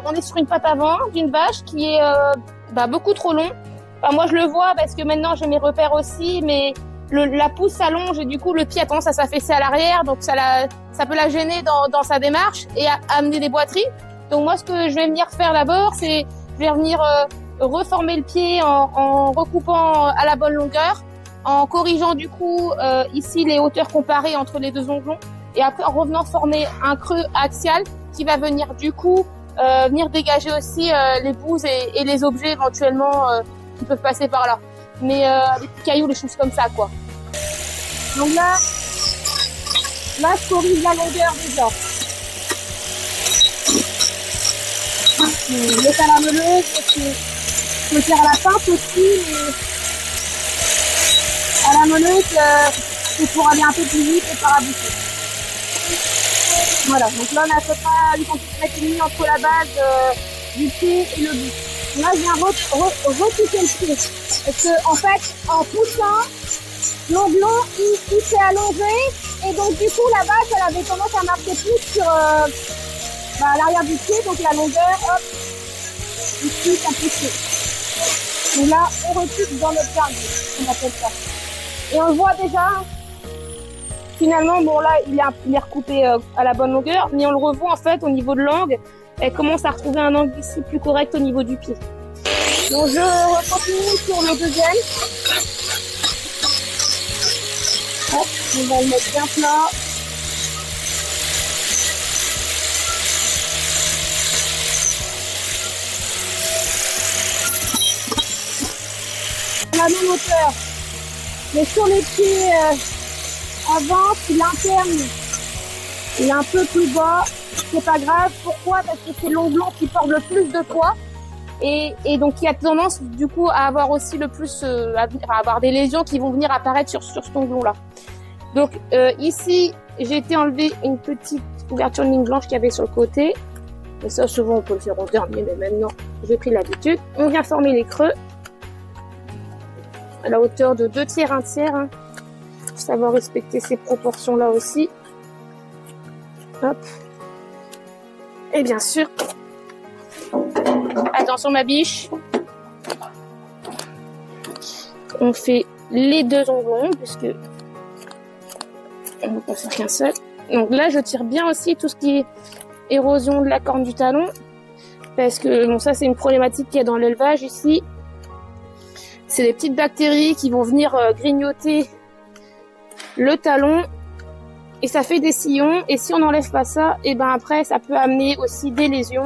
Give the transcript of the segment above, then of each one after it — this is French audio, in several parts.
on est sur une patte avant d'une vache qui est beaucoup trop long. Enfin, moi, je le vois parce que maintenant, j'ai mes repères aussi, mais la pousse s'allonge et du coup, le pied a tendance à s'affaisser à l'arrière. Donc, ça peut la gêner dans sa démarche et amener des boiteries. Donc, moi, ce que je vais venir faire d'abord, c'est je vais venir reformer le pied en recoupant à la bonne longueur, en corrigeant du coup ici les hauteurs comparées entre les deux onglons et après en revenant former un creux axial qui va venir du coup venir dégager aussi les bouses et les objets éventuellement qui peuvent passer par là. Mais les petits cailloux, les choses comme ça quoi. Donc là je corrige la longueur déjà. Je mets à la meuleuse, je peux faire à la pince aussi, mais à la meuleuse, c'est pour aller un peu plus vite et pas rabouter. Voilà, donc là on a à peu près une quantité entre la base du pied et le bout. Là je viens retoucher le pied. Parce que en fait, en poussant, l'onglon il s'est allongé et donc du coup la base elle avait tendance à marquer plus sur l'arrière du pied, donc la longueur, hop, ici ça pousse. Et là on recoupe dans notre cardio, on appelle ça. Et on le voit déjà, finalement, bon là il est recoupé à la bonne longueur, mais on le revoit en fait au niveau de l'angle, elle commence à retrouver un angle ici plus correct au niveau du pied. Donc je continue sur le deuxième. Hop, on va le mettre bien plat. À la même hauteur. Mais sur les pieds avant, si l'interne il est un peu plus bas, c'est pas grave. Pourquoi? Parce que c'est l'onglon qui porte le plus de poids et donc il a tendance du coup à avoir aussi le plus, à avoir des lésions qui vont venir apparaître sur cet onglon là. Donc ici, j'ai été enlever une petite ouverture de ligne blanche qu'il y avait sur le côté. Et ça, souvent on peut le faire en dernier, mais maintenant j'ai pris l'habitude. On vient former les creux à la hauteur de 2 tiers, 1 tiers, hein, pour savoir respecter ces proportions là aussi. Hop. Et bien sûr, attention ma biche, on fait les deux onglons puisque on ne peut pas faire qu'un seul. Donc là je tire bien aussi tout ce qui est érosion de la corne du talon parce que bon, ça c'est une problématique qu'il y a dans l'élevage ici. C'est des petites bactéries qui vont venir grignoter le talon et ça fait des sillons. Et si on n'enlève pas ça, et ben après ça peut amener aussi des lésions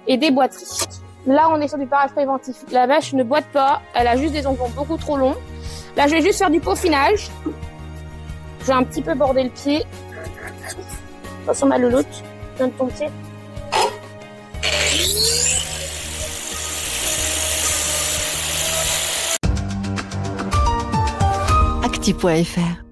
et des boiteries. Là on est sur du parage préventif. La vache ne boite pas, elle a juste des onglons beaucoup trop longs. Là je vais juste faire du peaufinage. Je vais un petit peu border le pied. Attention ma louloute, donne ton pied. Acti.fr